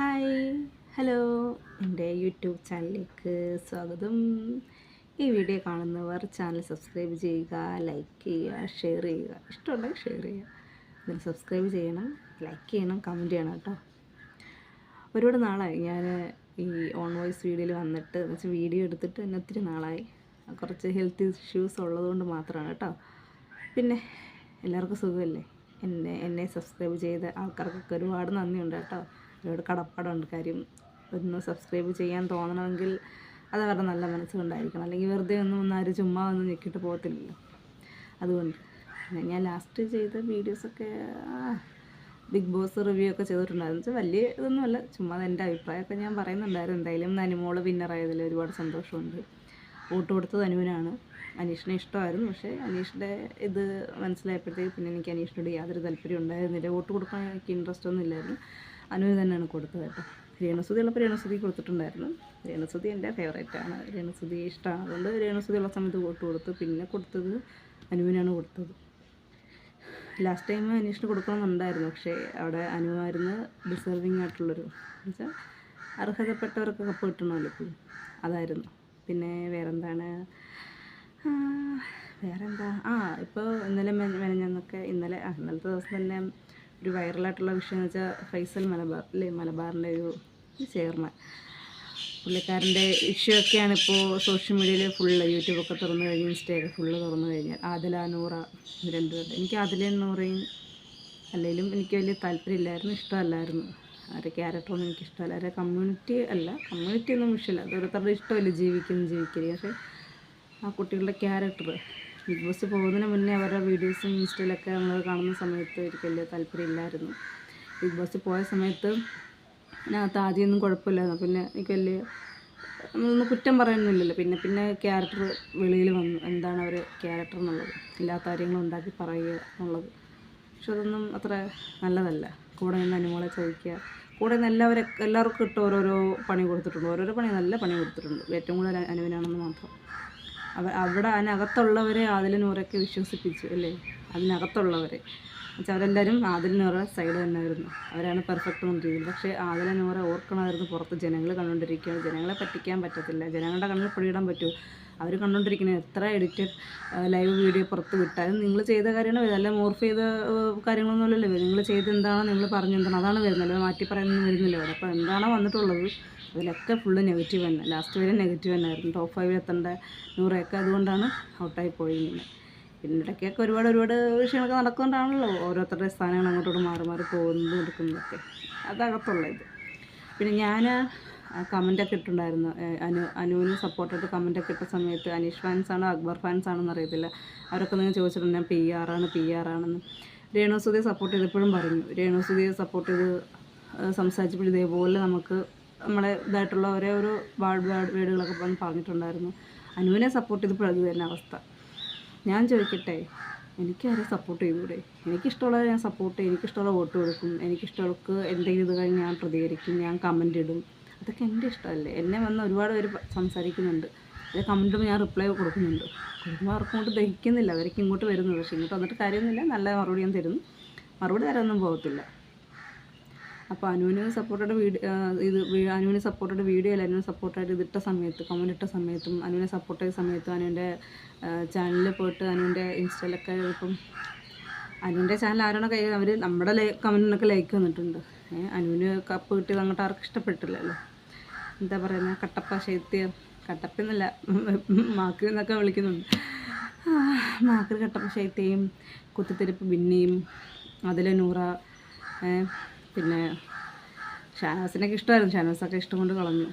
Hi hello എൻ്റെ YouTube ചാനലിലേക്ക് സ്വാഗതം. ഈ വീഡിയോ കാണുന്നവർ ചാനൽ സബ്സ്ക്രൈബ് ചെയ്യുക, ലൈക്ക് ചെയ്യുക, ഷെയർ ചെയ്യുക. ഇഷ്ടമുണ്ടെങ്കിൽ ഷെയർ ചെയ്യുക. ഇതിൽ സബ്സ്ക്രൈബ് ചെയ്യണം, ലൈക്ക് ചെയ്യണം, കമൻറ്റ് ചെയ്യണം കേട്ടോ. ഒരുപാട് നാളായി ഞാൻ ഈ ഓൺ വോയിസ് വീഡിയോയിൽ വന്നിട്ട് എന്ന് വെച്ചാൽ വീഡിയോ എടുത്തിട്ട് തന്നെ ഒത്തിരി നാളായി. കുറച്ച് ഹെൽത്ത് ഇഷ്യൂസ് ഉള്ളതുകൊണ്ട് മാത്രമാണ് കേട്ടോ. പിന്നെ എല്ലാവർക്കും സുഖമല്ലേ? എന്നെ സബ്സ്ക്രൈബ് ചെയ്ത ആൾക്കാർക്കൊക്കെ ഒരുപാട് നന്ദിയുണ്ട് കേട്ടോ. ഒരുപാട് കടപ്പാടുണ്ട്. കാര്യം ഒന്ന് സബ്സ്ക്രൈബ് ചെയ്യാൻ തോന്നണമെങ്കിൽ അത് അവരുടെ നല്ല മനസ്സുകൊണ്ടായിരിക്കണം. അല്ലെങ്കിൽ വെറുതെ ഒന്നും ആരും ചുമ്മാ ഒന്നും ഞെക്കിയിട്ട് പോകത്തില്ലല്ലോ. അതുകൊണ്ട് ഞാൻ ലാസ്റ്റ് ചെയ്ത വീഡിയോസൊക്കെ ബിഗ് ബോസ് റിവ്യൂ ഒക്കെ ചെയ്തിട്ടുണ്ടായിരുന്നു. വെച്ചാൽ വലിയ ഇതൊന്നുമല്ല, ചുമ്മാ എൻ്റെ അഭിപ്രായമൊക്കെ ഞാൻ പറയുന്നുണ്ടായിരുന്നു. എന്തായാലും അനുമോള് വിന്നറായതിൽ ഒരുപാട് സന്തോഷമുണ്ട്. വോട്ട് കൊടുത്തത് അനുവിനാണ്. അനീഷിനെ ഇഷ്ടമായിരുന്നു, പക്ഷേ അനീഷിൻ്റെ ഇത് മനസ്സിലായപ്പോഴത്തേക്ക് പിന്നെ എനിക്ക് അനീഷിനോട് യാതൊരു താല്പര്യം ഉണ്ടായിരുന്നില്ല. വോട്ട് കൊടുക്കാൻ എനിക്ക് ഇൻട്രസ്റ്റ് ഒന്നും ഇല്ലായിരുന്നു. അനുവിന് തന്നെയാണ് കൊടുത്തത് കേട്ടോ. രേണുസുതി ഉള്ളപ്പോൾ രേണുസുതി കൊടുത്തിട്ടുണ്ടായിരുന്നു. രേണുസുതി എൻ്റെ ഫേവറേറ്റാണ്. രേണുസുതി ഇഷ്ടമാണ്. അതുകൊണ്ട് രേണുസുതി ഉള്ള സമയത്ത് വോട്ട് കൊടുത്തു. പിന്നെ കൊടുത്തത് അനുവിനാണ് കൊടുത്തത്. ലാസ്റ്റ് ടൈം അനീഷിന് കൊടുക്കണമെന്നുണ്ടായിരുന്നു, പക്ഷേ അവിടെ അനുവായിരുന്നു ഡിസേർവിങ് ആയിട്ടുള്ളൊരു എന്നുവെച്ചാൽ അർഹതപ്പെട്ടവർക്ക് കപ്പ് കിട്ടണമല്ലോ എപ്പോഴും. അതായിരുന്നു. പിന്നെ വേറെന്താ ഇപ്പോൾ ഇന്നലത്തെ ദിവസം തന്നെ ഒരു വൈറലായിട്ടുള്ള വിഷയം എന്ന് വെച്ചാൽ ഫൈസൽ മലബാർ അല്ലേ, മലബാറിൻ്റെ ഒരു ചെയർമാൻ, പുള്ളിക്കാരൻ്റെ ഇഷ്യൂ ഒക്കെയാണ് ഇപ്പോൾ സോഷ്യൽ മീഡിയയിൽ ഫുള്ള്. യൂട്യൂബൊക്കെ തുറന്നു കഴിഞ്ഞ് ഇൻസ്റ്റയൊക്കെ ഫുള്ള് തുറന്നു കഴിഞ്ഞാൽ ആദില നൂറ രണ്ടുപേരുടെ. എനിക്ക് ആദില നൂറയും അല്ലെങ്കിലും എനിക്ക് വലിയ താല്പര്യമില്ലായിരുന്നു, ഇഷ്ടമല്ലായിരുന്നു. അവരുടെ ക്യാരക്ടറൊന്നും എനിക്ക് ഇഷ്ടമല്ല. അവരുടെ കമ്മ്യൂണിറ്റി ഒന്നും വിഷയമില്ല. അത് ഓരോരുത്തരുടെ ഇഷ്ടമല്ല, ജീവിക്കരുത്. പക്ഷേ ആ കുട്ടികളുടെ ക്യാരക്ടർ ബിഗ് ബോസ് പോകുന്നതിന് മുന്നേ അവരുടെ വീഡിയോസും ഇൻസ്റ്റയിലൊക്കെ നമ്മൾ കാണുന്ന സമയത്ത് എനിക്ക് വലിയ താല്പര്യമില്ലായിരുന്നു. ബിഗ് ബോസ് പോയ സമയത്ത് അതിനകത്ത് ആദ്യമൊന്നും കുഴപ്പമില്ലായിരുന്നു. പിന്നെ എനിക്ക് നമ്മളൊന്നും കുറ്റം പറയുന്നില്ലല്ലോ. പിന്നെ ക്യാരക്ടർ വെളിയിൽ വന്നു. എന്താണ് അവർ ക്യാരക്ടർ എന്നുള്ളത്, ഇല്ലാത്ത കാര്യങ്ങൾ ഉണ്ടാക്കി പറയുക എന്നുള്ളത്. പക്ഷെ അതൊന്നും അത്ര നല്ലതല്ല. കൂടെ നിന്ന് അനുമോളെ ചോദിക്കുക, കൂടെ നിന്ന് എല്ലാവർക്കും ഇട്ട് ഓരോരോ പണി കൊടുത്തിട്ടുണ്ട്. ഓരോരോ നല്ല പണി കൊടുത്തിട്ടുണ്ട്. ഏറ്റവും കൂടുതൽ അനുവിനാണെന്ന് മാത്രം. അവിടെ അതിനകത്തുള്ളവരെ ആദില നൂറൊക്കെ വിശ്വസിപ്പിച്ചു അല്ലേ. അതിനകത്തുള്ളവരെ എന്നുവെച്ചാൽ അവരെല്ലാവരും ആദില നൂറ സൈഡ് തന്നെയായിരുന്നു. അവരാണ് പെർഫെക്റ്റ് എന്ന രീതിയിൽ. പക്ഷേ ആദില നൂറ ഓർക്കണമായിരുന്നു, പുറത്ത് ജനങ്ങൾ കണ്ടുകൊണ്ടിരിക്കുകയാണ്. ജനങ്ങളെ പറ്റിക്കാൻ പറ്റത്തില്ല. ജനങ്ങളുടെ കണ്ണിൽ പൊടിയിടാൻ പറ്റുമോ? അവർ കണ്ടുകൊണ്ടിരിക്കുന്നത് എത്ര എഡിറ്റഡ് ലൈവ് വീഡിയോ പുറത്ത് വിട്ടാലും നിങ്ങൾ ചെയ്ത കാര്യമാണ്. ഇതെല്ലാം മോർഫ് ചെയ്ത കാര്യങ്ങളൊന്നുമല്ലല്ലോ. നിങ്ങൾ ചെയ്തെന്താണോ നിങ്ങൾ പറഞ്ഞെന്താണോ അതാണ് വരുന്നത്. മാറ്റി പറയുന്നൊന്നും വരുന്നില്ല അവിടെ. അപ്പോൾ എന്താണോ വന്നിട്ടുള്ളത് അതിലൊക്കെ ഫുള്ള് നെഗറ്റീവ് തന്നെ. ലാസ്റ്റ് വരെ നെഗറ്റീവ് തന്നെയായിരുന്നു. ടോപ്പ് 5 എത്തേണ്ട നൂറയൊക്കെ അതുകൊണ്ടാണ് ഔട്ടായി പോയിരുന്നത്. പിന്നെ ഇടയ്ക്കൊക്കെ ഒരുപാട് വിഷയങ്ങളൊക്കെ നടക്കുന്നുണ്ടാണല്ലോ. ഓരോരുത്തരുടെ സ്ഥാനങ്ങൾ അങ്ങോട്ടോട്ട് മാറി പോകുന്നതും എടുക്കുന്നതൊക്കെ. അതകത്തുള്ള ഇത്. പിന്നെ ഞാൻ കമൻറ്റൊക്കെ ഇട്ടിട്ടുണ്ടായിരുന്നു. അനുവിന് സപ്പോർട്ടായിട്ട് കമൻറ്റൊക്കെ ഇട്ട സമയത്ത് അനീഷ് ഫാൻസാണോ അക്ബർ ഫാൻസാണോന്ന് അറിയത്തില്ല. അവരൊക്കെ നിങ്ങൾ ചോദിച്ചിട്ടുണ്ട് ഞാൻ PR ആണെന്ന്. രേണുസുതിയെ സപ്പോർട്ട് ചെയ്തപ്പോഴും പറഞ്ഞു. രേണുസുതിയെ സപ്പോർട്ട് ചെയ്ത് സംസാരിച്ചപ്പോഴും ഇതേപോലെ നമുക്ക് നമ്മളെ ഇതായിട്ടുള്ള ഓരോ വേർഡുകളൊക്കെ പറഞ്ഞിട്ടുണ്ടായിരുന്നു. അനുവിനെ സപ്പോർട്ട് ചെയ്തപ്പോഴും അത് തന്നെ അവസ്ഥ. ഞാൻ ചോദിക്കട്ടെ, എനിക്കാരെ സപ്പോർട്ട് ചെയ്തൂടെ? എനിക്കിഷ്ടമുള്ളത് ഞാൻ സപ്പോർട്ട് ചെയ്യും, എനിക്കിഷ്ടമുള്ള വോട്ട് കൊടുക്കും, എനിക്കിഷ്ടമുള്ളവർക്ക് എന്തെങ്കിലും ഇത് കഴിഞ്ഞ് ഞാൻ പ്രതികരിക്കും, ഞാൻ കമൻ്റ് ഇടും. അതൊക്കെ എൻ്റെ ഇഷ്ടമല്ലേ. എന്നെ വന്ന് ഒരുപാട് പേര് സംസാരിക്കുന്നുണ്ട്. അത് കമൻറ്റും ഞാൻ റിപ്ലൈ കൊടുക്കുന്നുണ്ട്. കൊടുക്കുമ്പോൾ അവർക്ക് ഇങ്ങോട്ട് ദഹിക്കുന്നില്ല. അവർക്ക് ഇങ്ങോട്ട് വരുന്നത്. പക്ഷേ ഇങ്ങോട്ട് വന്നിട്ട് കാര്യമൊന്നുമില്ല. നല്ല മറുപടി ഞാൻ തരുന്നു. മറുപടി തരാനൊന്നും പോകത്തില്ല. അപ്പോൾ അനുവിന് സപ്പോർട്ടായിട്ട് അനുവിന് സപ്പോർട്ടായിട്ട് വീഡിയോ അല്ല, അനുവിന് സപ്പോർട്ടായിട്ട് ഇതിട്ട സമയത്ത്, കമൻറ്റ് ഇട്ട സമയത്തും അനുവിനെ സപ്പോർട്ട് ചെയ്ത സമയത്തും അനുവിൻ്റെ ചാനലിൽ പോയിട്ട് അനുവിൻ്റെ ഇൻസ്റ്റയിലൊക്കെ ഇപ്പം അനുവിൻ്റെ ചാനൽ ആരാണോ അവർ നമ്മുടെ കമൻറ്റിനൊക്കെ ലൈക്ക് വന്നിട്ടുണ്ട്. അനുവിന് കപ്പ് കിട്ടിയത് അങ്ങോട്ട് ആർക്കും ഇഷ്ടപ്പെട്ടില്ലല്ലോ. എന്താ പറയുന്നത്, കട്ടപ്പ ശൈത്യം, കട്ടപ്പെന്നല്ല മാക്കിൽ നിന്നൊക്കെ വിളിക്കുന്നുണ്ട്. മാക്കിൽ കട്ടപ്പ ശൈത്യയും കുത്തിത്തിരിപ്പ് ബിന്നിയും അതിൽ നൂറ, പിന്നെ ഷാനവാസിനൊക്കെ ഇഷ്ടമായിരുന്നു. ഷാനവാസൊക്കെ ഇഷ്ടം കൊണ്ട് കളഞ്ഞു.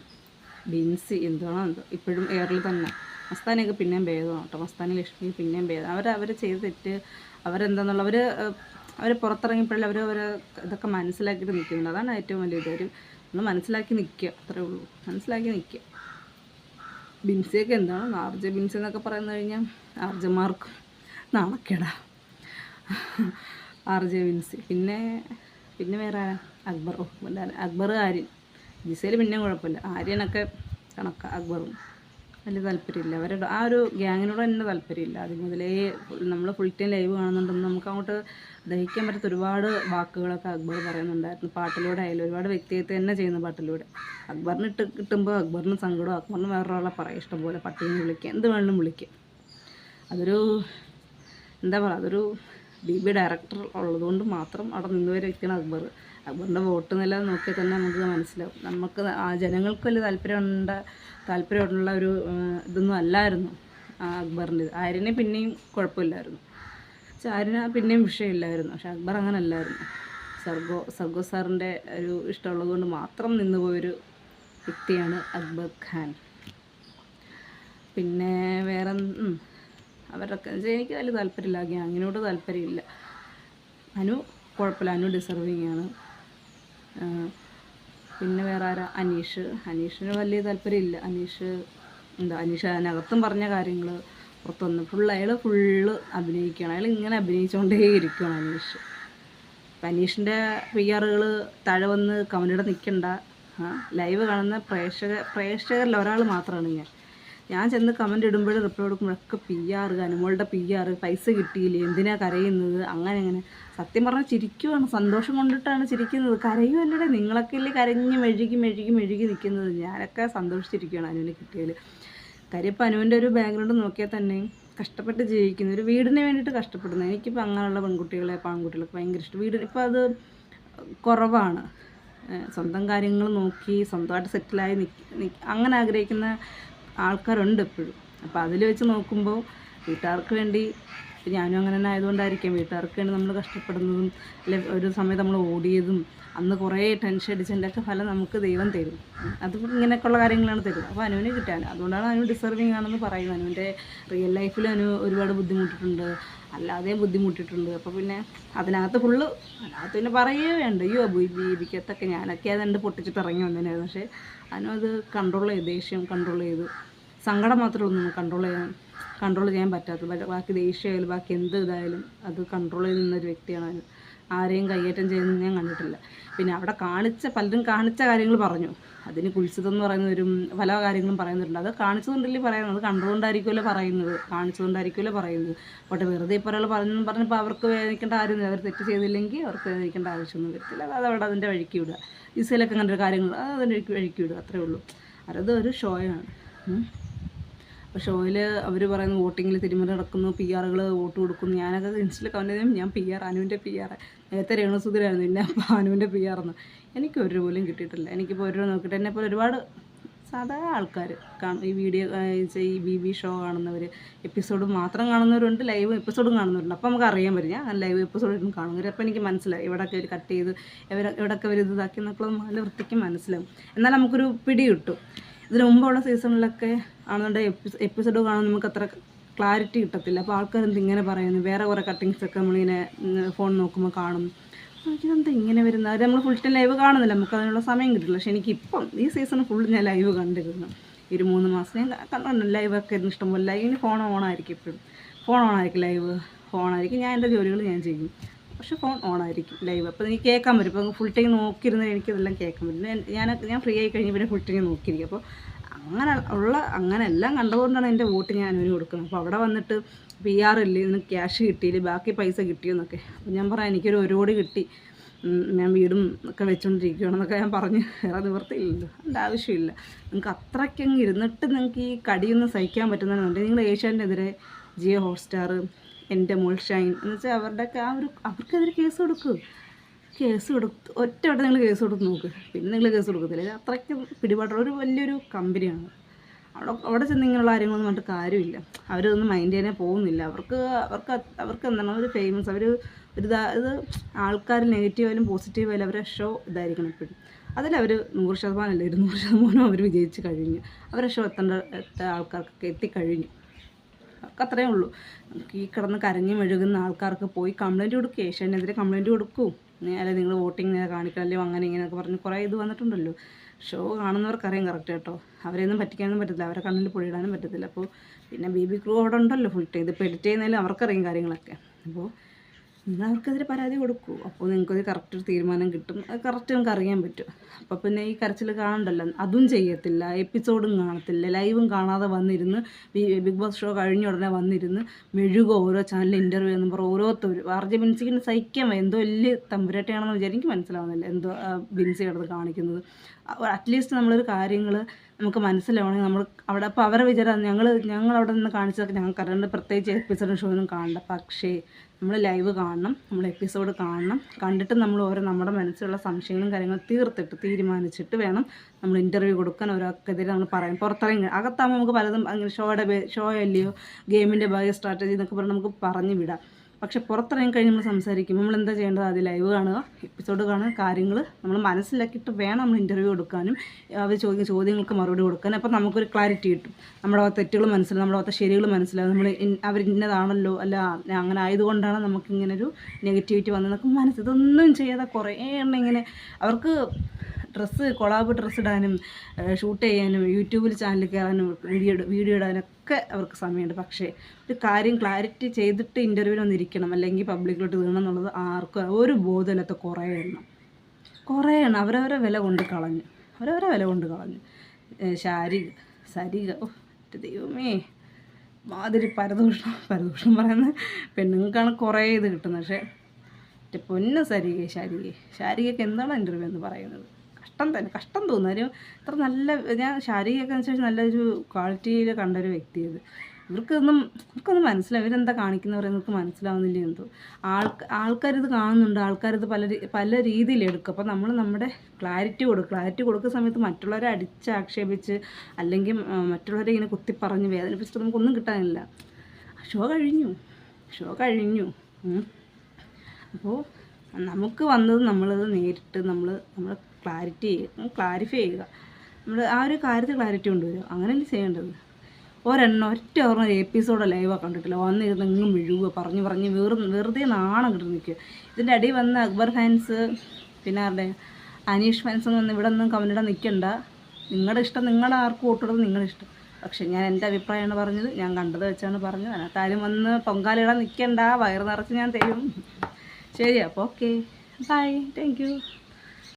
ബിൻസി എന്താണോ എന്തോ ഇപ്പോഴും എയറിൽ തന്നെ. മസ്താനൊക്കെ പിന്നെയും ഭേദമാണ് കേട്ടോ. മസ്താനി ലക്ഷ്മി പിന്നെയും ഭേദം. അവർ ചെയ്ത് തെറ്റ് അവരെന്താന്നുള്ള അവർ പുറത്തിറങ്ങിയപ്പോഴല്ലേ അവർ ഇതൊക്കെ മനസ്സിലാക്കിയിട്ട് നിൽക്കുന്നുണ്ട്. അതാണ് ഏറ്റവും വലിയ ഇത്. ഒന്ന് മനസ്സിലാക്കി നിൽക്കുക, അത്രേ ഉള്ളൂ. മനസ്സിലാക്കി നിൽക്കുക. ബിൻസിയൊക്കെ എന്താണ് ആർജ ബിൻസി എന്നൊക്കെ പറയുന്നത് കഴിഞ്ഞാൽ ആർജമാർക്ക് നാണക്കേടാ. ആർജ ബിൻസി. പിന്നെ വേറെ അക്ബർ ആര്യൻ. ജിസയിൽ പിന്നെയും കുഴപ്പമില്ല. ആര്യനൊക്കെ കണക്കാണ്. അക്ബറും വലിയ താല്പര്യമില്ല. അവരുടെ ആ ഒരു ഗ്യാങ്ങിനോട് തന്നെ താല്പര്യമില്ല. ആദ്യം മുതലേ നമ്മൾ ഫുൾ ടൈം ലൈവ് കാണുന്നുണ്ടെന്ന് നമുക്ക് അങ്ങോട്ട് ദഹിക്കാൻ പറ്റാത്ത ഒരുപാട് വാക്കുകളൊക്കെ അക്ബർ പറയുന്നുണ്ടായിരുന്നു. പാട്ടിലൂടെ ആയാലും ഒരുപാട് വ്യക്തിഗത തന്നെ ചെയ്യുന്ന പാട്ടിലൂടെ. അക്ബറിന് കിട്ടുമ്പോൾ അക്ബറിന് സങ്കടം, അക്ബറിന് വേറൊരാളെ പറയാം, ഇഷ്ടംപോലെ പട്ടീനെ വിളിക്കുക, എന്ത് വേണമെങ്കിലും വിളിക്കുക. അതൊരു എന്താ പറയുക, അതൊരു BB ഡയറക്ടർ ഉള്ളതുകൊണ്ട് മാത്രം അവിടെ നിന്നുവരെ വ്യക്തിയാണ് അക്ബർ. അക്ബറിൻ്റെ വോട്ട് നില നോക്കിയാൽ തന്നെ നമുക്ക് മനസ്സിലാവും. നമുക്ക് ആ ജനങ്ങൾക്ക് വലിയ താല്പര്യമുള്ള ഒരു ഇതൊന്നും അല്ലായിരുന്നു അക്ബറിൻ്റെ. ആര്യനെ പിന്നെയും കുഴപ്പമില്ലായിരുന്നു, പക്ഷെ ആര്യന് പിന്നെയും വിഷയമില്ലായിരുന്നു. പക്ഷെ അക്ബർ അങ്ങനെ അല്ലായിരുന്നു. സർഗോ സാറിൻ്റെ ഒരു ഇഷ്ടമുള്ളത് കൊണ്ട് മാത്രം നിന്നുപോയൊരു വ്യക്തിയാണ് അക്ബർ ഖാൻ. പിന്നെ വേറെ അവരൊക്കെ എനിക്ക് വലിയ താല്പര്യമില്ല, ഗ്യാങ്ങിനോട് താല്പര്യമില്ല. അനു കുഴപ്പമില്ല, അനു ഡിസർവിങ് ആണ്. പിന്നെ വേറെ ആരാ, അനീഷിന് വലിയ താല്പര്യമില്ല. അനീഷ് അതിനകത്തും പറഞ്ഞ കാര്യങ്ങൾ പുറത്തുവന്ന് അയാൾ ഫുള്ള് അഭിനയിക്കുകയാണ്. അയാൾ ഇങ്ങനെ അഭിനയിച്ചുകൊണ്ടേ ഇരിക്കുകയാണ് അനീഷ്. അപ്പം അനീഷിൻ്റെ PR താഴെ വന്ന് കമൻറ്റിടെ നിൽക്കണ്ട. ലൈവ് കാണുന്ന പ്രേക്ഷകരിൽ ഒരാൾ മാത്രമാണ് ഞാൻ ചെന്ന് കമൻറ്റ് ഇടുമ്പോഴും റിപ്ലൈ കൊടുക്കുമ്പോഴൊക്കെ PR, അനുമോളുടെ PR, പൈസ കിട്ടിയില്ലേ, എന്തിനാ കരയുന്നത്, അങ്ങനെ സത്യം പറഞ്ഞാൽ ചിരിക്കുവാണ്, സന്തോഷം കൊണ്ടിട്ടാണ് ചിരിക്കുന്നത്, കരയുമല്ലേ. നിങ്ങളൊക്കെ ഇല്ലേ കരഞ്ഞ് മെഴുകി നിൽക്കുന്നത്. ഞാനൊക്കെ സന്തോഷിച്ചിരിക്കുകയാണ് അനുവിനെ കിട്ടിയതിൽ. കാര്യം ഇപ്പം അനുവിൻ്റെ ഒരു ബാക്ക്ഗ്രൗണ്ട് നോക്കിയാൽ തന്നെ കഷ്ടപ്പെട്ട് ജീവിക്കുന്ന ഒരു വീടിന് വേണ്ടിയിട്ട് കഷ്ടപ്പെടുന്നത്. എനിക്കിപ്പോൾ അങ്ങനെയുള്ള ആൺകുട്ടികളൊക്കെ ഭയങ്കര ഇഷ്ടം. ഇപ്പോൾ അത് കുറവാണ്. സ്വന്തം കാര്യങ്ങൾ നോക്കി സ്വന്തമായിട്ട് സെറ്റിലായി അങ്ങനെ ആഗ്രഹിക്കുന്ന ആൾക്കാരുണ്ട് എപ്പോഴും. അപ്പോൾ അതിൽ വെച്ച് നോക്കുമ്പോൾ വീട്ടുകാർക്ക് വേണ്ടി, ഞാനും അങ്ങനെ തന്നെ ആയതുകൊണ്ടായിരിക്കാം വീട്ടുകാർക്ക് വേണ്ടി നമ്മൾ കഷ്ടപ്പെടുന്നതും അല്ലെ ഒരു സമയത്ത് നമ്മൾ ഓടിയതും അന്ന് കുറേ ടെൻഷൻ അടിച്ചതിൻ്റെയൊക്കെ ഫലം നമുക്ക് ദൈവം തരും. അതുകൊണ്ട് ഇങ്ങനെയൊക്കെയുള്ള കാര്യങ്ങളാണ് തരുന്നത്. അപ്പോൾ അനുവിന് കിട്ടാൻ അതുകൊണ്ടാണ് അനു ഡിസർവിങ് ആണെന്ന് പറയുന്നത്. അനുവിൻ്റെ റിയൽ ലൈഫിൽ ഒരുപാട് ബുദ്ധിമുട്ടിട്ടുണ്ട്, അല്ലാതെയും ബുദ്ധിമുട്ടിട്ടുണ്ട്. അപ്പോൾ പിന്നെ അതിനകത്ത് പിന്നെ പറയുകയേ വേണ്ട. ബീബിക്കത്തൊക്കെ ഞാനൊക്കെ അതുകൊണ്ട് പൊട്ടിച്ചിട്ട് ഇറങ്ങി വന്നതിനായിരുന്നു. പക്ഷേ അനു അത് ദേഷ്യം കൺട്രോൾ ചെയ്ത്, സങ്കടം മാത്രമേ ഉള്ളൂ കൺട്രോൾ ചെയ്യാൻ പറ്റാത്തത്. ബാക്കി ദേഷ്യമായാലും ബാക്കി എന്ത് ഇതായാലും അത് കൺട്രോൾ ചെയ്ത് നിന്നൊരു വ്യക്തിയാണ് അനു. ആരെയും കയ്യേറ്റം ചെയ്യുന്നത് ഞാൻ കണ്ടിട്ടില്ല. പിന്നെ അവിടെ പലരും കാണിച്ച കാര്യങ്ങൾ പറഞ്ഞു. അതിന് കുൽസിതെന്ന് പറയുന്നവരും പല കാര്യങ്ങളും പറയുന്നുണ്ട്. അത് കാണിച്ചതുകൊണ്ടല്ലേ പറയുന്നത്, അത് കണ്ടുകൊണ്ടായിരിക്കുമല്ലോ പറയുന്നത്. പക്ഷേ വെറുതെ ഇപ്പോൾ ഒരാൾ പറഞ്ഞപ്പോൾ അവർക്ക് വേദനിക്കേണ്ട ആരും, അവർ തെറ്റ് ചെയ്തില്ലെങ്കിൽ അവർക്ക് വേദനിക്കേണ്ട ആവശ്യമൊന്നും വരത്തില്ല. അതവിടെ അതിൻ്റെ വഴിക്ക് വിടുക. ഇസയിലൊക്കെ അങ്ങനെ ഒരു കാര്യങ്ങൾ അതിൻ്റെ വഴിക്ക് വിടുക, അത്രേ ഉള്ളൂ. അത് ഒരു ഷോയാണ്. അപ്പോൾ ഷോയിൽ അവർ പറയുന്നു വോട്ടിങ്ങിൽ തിരുമറി നടക്കുന്നു, PR വോട്ട് കൊടുക്കുന്നു. ഞാനൊക്കെ ഇൻസ്റ്റയിൽ കമൻറ്റ് ചെയ്യും, ഞാൻ PR, അനുവിൻ്റെ PR. നേരത്തെ രേണുസുധീരായിരുന്നു, പിന്നെ അപ്പോൾ അനുവിൻ്റെ PR എന്ന്. എനിക്ക് ഒരു പോലും കിട്ടിയിട്ടില്ല. എനിക്കിപ്പോൾ ഒരു നോക്കിയിട്ട് എന്നെപ്പോലെ ഒരുപാട് സാധാ ആൾക്കാർ കാണും ഈ വീഡിയോ, ഈ BB ഷോ കാണുന്നവർ, എപ്പിസോഡ് മാത്രം കാണുന്നവരുണ്ട്, ലൈവ് എപ്പിസോഡും കാണുന്നവരുണ്ട്. അപ്പോൾ നമുക്ക് അറിയാൻ പറ്റും. ഞാൻ ലൈവ് എപ്പിസോഡും കാണുന്നവർ. അപ്പോൾ എനിക്ക് മനസ്സിലായി ഇവിടെയൊക്കെ അവർ കട്ട് ചെയ്ത് ഇവിടെയൊക്കെ അവർ ഇതാക്കി എന്നൊക്കെ നല്ല വൃത്തിക്ക് മനസ്സിലാവും. എന്നാൽ നമുക്കൊരു പിടി കിട്ടും. ഇതിന് മുമ്പുള്ള സീസണിലൊക്കെ ആണെന്നുണ്ടെങ്കിൽ എപ്പിസോഡ് കാണുമ്പോൾ നമുക്ക് അത്ര ക്ലാരിറ്റി കിട്ടത്തില്ല. അപ്പോൾ ആൾക്കാരെന്ത് ഇങ്ങനെ പറയുന്നു, വേറെ കുറേ കട്ടിങ്സൊക്കെ നമ്മളിങ്ങനെ ഫോൺ നോക്കുമ്പോൾ കാണും. ഇതെന്താ ഇങ്ങനെ വരുന്നത്, അത് നമ്മൾ ഫുൾ ടൈം ലൈവ് കാണുന്നില്ല, നമുക്ക് അതിനുള്ള സമയം കിട്ടില്ല. പക്ഷേ എനിക്കിപ്പം ഈ സീസൺ ഫുൾ ഞാൻ ലൈവ് കണ്ടിരുന്നു. ഒരു 3 മാസം ഞാൻ കണ്ടുണ്ട് ലൈവൊക്കെ ഇരുന്ന് ഇഷ്ടംപോലെ. ലൈവിന് ഫോൺ ഓണായിരിക്കും, എപ്പോഴും ഫോൺ ഓണായിരിക്കും, ലൈവ് ഓണായിരിക്കും. ഞാൻ എൻ്റെ ജോലികൾ ഞാൻ ചെയ്യും, പക്ഷേ ഫോൺ ഓണായിരിക്കും ലൈവ്. അപ്പോൾ എനിക്ക് കേൾക്കാൻ പറ്റും. ഇപ്പോൾ ഫുൾ ടൈം നോക്കിയിരുന്നാൽ എനിക്കിതെല്ലാം കേൾക്കാൻ പറ്റും. ഞാൻ ഫ്രീ ആയി കഴിഞ്ഞ് പിന്നെ ഫുൾ ടൈം നോക്കിയിരിക്കും. അപ്പോൾ അങ്ങനെ എല്ലാം കണ്ടുകൊണ്ടാണ് എൻ്റെ വോട്ട് ഞാൻ അനുവിന് കൊടുക്കുന്നത്. അപ്പോൾ അവിടെ വന്നിട്ട് PR ഇല്ലേ, ഇതിന് ക്യാഷ് കിട്ടിയില്ല, ബാക്കി പൈസ കിട്ടിയെന്നൊക്കെ. അപ്പോൾ ഞാൻ പറയാം എനിക്കൊരു 1 കോടി കിട്ടി, ഞാൻ വീടും ഒക്കെ വെച്ചുകൊണ്ടിരിക്കുകയാണെന്നൊക്കെ ഞാൻ പറഞ്ഞു. വേറെ നിവൃത്തിയില്ലല്ലോ, അതിൻ്റെ ആവശ്യമില്ല. നിങ്ങൾക്ക് അത്രയ്ക്കങ്ങ് ഇരുന്നിട്ട് നിങ്ങൾക്ക് ഈ കടിയൊന്നും സഹിക്കാൻ പറ്റുന്നതെന്നുണ്ടെങ്കിൽ നിങ്ങൾ ഏഷ്യാനെതിരെ ജിയോ ഹോട്ട്സ്റ്റാർ, എൻ്റെ മോൾ ഷൈൻ എന്ന് വെച്ചാൽ അവരുടെയൊക്കെ അവർക്കെതിരെ കേസ് കൊടുക്കും. ഒറ്റവട്ടം നിങ്ങൾ കേസ് കൊടുത്ത് നോക്ക്, പിന്നെ നിങ്ങൾ കേസ് കൊടുക്കത്തില്ല. അത്രയ്ക്ക് പിടിപാടുള്ള ഒരു വലിയൊരു കമ്പനിയാണ്. അവിടെ ചെന്ന് ഇങ്ങനെയുള്ള കാര്യങ്ങളൊന്നും പറഞ്ഞിട്ട് കാര്യമില്ല. അവരൊന്നും മൈൻഡ് ചെയ്യാനേ പോകുന്നില്ല. അവർക്ക് എന്താണ് ഒരു ഫേമസ്, ഇത് ആൾക്കാർ നെഗറ്റീവായാലും പോസിറ്റീവായാലും അവരെ ഷോ ഇതായിരിക്കണം എപ്പോഴും. അതിലവർ 100% അല്ല 200% അവർ വിജയിച്ച് കഴിഞ്ഞു. അവരെ ഷോ എത്തേണ്ട ആൾക്കാർക്കൊക്കെ എത്തിക്കഴിഞ്ഞു. അവർക്ക് അത്രയേ ഉള്ളൂ. ഈ കിടന്ന് കരഞ്ഞ് മെഴുകുന്ന ആൾക്കാർക്ക് പോയി കംപ്ലയിൻറ്റ് കൊടുക്കുക, ഏഷ്യാനെതിരെ കംപ്ലയിൻറ്റ് കൊടുക്കൂ, അല്ലെ നിങ്ങൾ വോട്ടിങ് കാണിക്കണം, അല്ലെങ്കിൽ അങ്ങനെ ഇങ്ങനെയൊക്കെ പറഞ്ഞ് കുറേ ഇത് വന്നിട്ടുണ്ടല്ലോ. ഷോ കാണുന്നവർക്കറിയാം കറക്റ്റ് കേട്ടോ. അവരെയൊന്നും പറ്റിക്കാനൊന്നും പറ്റത്തില്ല, അവരെ കണ്ണിൽ പൊടിയിടാനും പറ്റത്തില്ല. അപ്പോൾ പിന്നെ BB ക്രൂ അവിടെ ഉണ്ടല്ലോ ഫുൾ ടൈം. ഇതിപ്പോൾ എഡിറ്റ് ചെയ്യുന്നതിലും അവർക്കറിയാം കാര്യങ്ങളൊക്കെ. അപ്പോൾ നിങ്ങൾ അവർക്കെതിരെ പരാതി കൊടുക്കൂ. അപ്പോൾ നിങ്ങൾക്കൊരു കറക്റ്റ് ഒരു തീരുമാനം കിട്ടും. അത് കറക്റ്റ് നിങ്ങൾക്ക് അറിയാൻ പറ്റും. അപ്പോൾ പിന്നെ ഈ കരച്ചിൽ കാണണ്ടല്ലോ. അതും ചെയ്യത്തില്ല, എപ്പിസോഡും കാണത്തില്ല, ലൈവും കാണാതെ വന്നിരുന്ന് ബിഗ് ബോസ് ഷോ കഴിഞ്ഞ ഉടനെ വന്നിരുന്ന് മെഴുക ഓരോ ചാനലിൽ ഇൻ്റർവ്യൂ എന്ന് പറഞ്ഞാൽ ഓരോരുത്തരും ആർജെ ബിൻസിക്ക് സഹിക്കാൻ വയ്യ. എന്തോ വലിയ തമ്പുരാട്ടിയാണെന്ന് വിചാരിക്കും, എനിക്ക് മനസ്സിലാവുന്നില്ല എന്തോ ബിൻസി കിടന്ന് കാണിക്കുന്നത്. അറ്റ്ലീസ്റ്റ് നമ്മളൊരു കാര്യങ്ങൾ നമുക്ക് മനസ്സിലാവണമെങ്കിൽ നമ്മൾ അവിടെ അപ്പോൾ അവരെ വിചാരം ഞങ്ങളവിടെ നിന്ന് കാണിച്ചതൊക്കെ ഞങ്ങൾക്ക് അറിയേണ്ട, പ്രത്യേകിച്ച് എപ്പിസോഡും ഷോയൊന്നും കാണണ്ട. പക്ഷേ നമ്മൾ ലൈവ് കാണണം, നമ്മൾ എപ്പിസോഡ് കാണണം. കണ്ടിട്ട് നമ്മൾ നമ്മുടെ മനസ്സിലുള്ള സംശയങ്ങളും കാര്യങ്ങളും തീരുമാനിച്ചിട്ട് വേണം നമ്മൾ ഇൻ്റർവ്യൂ കൊടുക്കാൻ. ഒരാൾക്കെതിരെ നമ്മൾ പറയാം. പുറത്തിറങ്ങി അകത്താകുമ്പോൾ നമുക്ക് പലതും അങ്ങനെ ഷോ അല്ലയോ, ഗെയിമിൻ്റെ ബയോ സ്ട്രാറ്റജി എന്നൊക്കെ പറഞ്ഞ് നമുക്ക് പറഞ്ഞു വിടാം. പക്ഷെ പുറത്തിറങ്ങി കഴിഞ്ഞ് നമ്മൾ സംസാരിക്കും. നമ്മൾ എന്താ ചെയ്യേണ്ടത്? അത് ലൈവ് കാണുക, എപ്പിസോഡ് കാണുക, കാര്യങ്ങൾ നമ്മൾ മനസ്സിലാക്കിയിട്ട് വേണം നമ്മൾ ഇൻ്റർവ്യൂ കൊടുക്കാനും അവർ ചോദിക്കുന്ന ചോദ്യങ്ങൾക്ക് മറുപടി കൊടുക്കാനും. അപ്പോൾ നമുക്കൊരു ക്ലാരിറ്റി കിട്ടും. നമ്മുടെ തെറ്റുകൾ മനസ്സിലാവും, നമ്മുടെ ശരികൾ മനസ്സിലാവും. നമ്മൾ അവർ ഇന്നതാണല്ലോ, അല്ല അങ്ങനെ ആയതുകൊണ്ടാണ് നമുക്കിങ്ങനൊരു നെഗറ്റിവിറ്റി വന്നതൊക്കെ ഇതൊന്നും ചെയ്യാതെ കുറേ എണ്ണം ഇങ്ങനെ അവർക്ക് കൊളാബ് ഡ്രസ്സ് ഇടാനും ഷൂട്ട് ചെയ്യാനും യൂട്യൂബിൽ ചാനലിൽ കയറാനും വീഡിയോ ഇടാനൊക്കെ അവർക്ക് സമയമുണ്ട്. പക്ഷേ ഒരു കാര്യം ക്ലാരിറ്റി ചെയ്തിട്ട് ഇൻ്റർവ്യൂവിൽ വന്നിരിക്കണം, അല്ലെങ്കിൽ പബ്ലിക്കിലോട്ട് വീണം എന്നുള്ളത് ആർക്കും ഒരു ബോധമില്ലാത്ത കുറേ എണ്ണം അവരവരെ വില കൊണ്ട് കളഞ്ഞു. സരിക ദൈവമേ, മാതിരി പരദൂഷണം പറയുന്ന പെണ്ണുങ്ങൾക്കാണ് കുറേ ഇത് കിട്ടുന്നത്. പക്ഷേ പൊന്ന് ശാരികയ്ക്ക് എന്താണ് ഇൻ്റർവ്യൂ എന്ന് പറയുന്നത്? കഷ്ടം തോന്നുന്നു. ഒരു ഇത്ര നല്ല, ഞാൻ ശാരികയൊക്കെ അനുസരിച്ച് നല്ലൊരു ക്വാളിറ്റിയിൽ കണ്ടൊരു വ്യക്തിയത്. ഇവർക്കൊന്നും മനസ്സിലാവും. ഇവരെന്താ കാണിക്കുന്നവരെ നിങ്ങൾക്ക് മനസ്സിലാവുന്നില്ല എന്തോ. ആൾക്കാരിത് കാണുന്നുണ്ട്, ആൾക്കാരിത് പല രീതിയിലെടുക്കും. അപ്പോൾ നമ്മൾ നമ്മുടെ ക്ലാരിറ്റി കൊടുക്കുന്ന സമയത്ത് മറ്റുള്ളവരെ അടിച്ചാക്ഷേപിച്ച് അല്ലെങ്കിൽ മറ്റുള്ളവരെ ഇങ്ങനെ കുത്തിപ്പറഞ്ഞ് വേദനിപ്പിച്ചിട്ട് നമുക്കൊന്നും കിട്ടാനില്ല. ഷോ കഴിഞ്ഞു. അപ്പോൾ നമുക്ക് വന്നത് നമ്മളത് നേരിട്ട് നമ്മൾ ക്ലാരിഫൈ ചെയ്യുക. നമ്മൾ ആ ഒരു കാര്യത്തിൽ ക്ലാരിറ്റി കൊണ്ടുവരിക. അങ്ങനെയല്ലേ ചെയ്യേണ്ടത്. ഒറ്റ എപ്പിസോഡ് ലൈവാണ് കണ്ടിട്ടില്ല. വന്നിരുന്ന് എങ്ങും വീഴുക, പറഞ്ഞ് വെറുതെ നാണം കിട്ടി നിൽക്കുക. ഇതിൻ്റെ അടിയിൽ വന്ന അക്ബർ ഫാൻസ്, പിന്നെ ആരുടെ അനീഷ് ഫാൻസ് ഒന്നും ഇവിടെ ഒന്നും കമൻറ്റിടാൻ നിൽക്കണ്ട. നിങ്ങളുടെ ഇഷ്ടം, നിങ്ങളുടെ ആർക്കും വോട്ടിടുന്നത് നിങ്ങളുടെ ഇഷ്ടം. പക്ഷേ ഞാൻ എൻ്റെ അഭിപ്രായമാണ് പറഞ്ഞത്, ഞാൻ കണ്ടത് വെച്ചാണ് പറഞ്ഞത്. അതിനകത്ത് ആരും വന്ന് പൊങ്കാലിടാൻ നിൽക്കണ്ട, വയറ് നിറച്ച് ഞാൻ തരും. ശരി, അപ്പോൾ ഓക്കെ, ബൈ, താങ്ക് യു.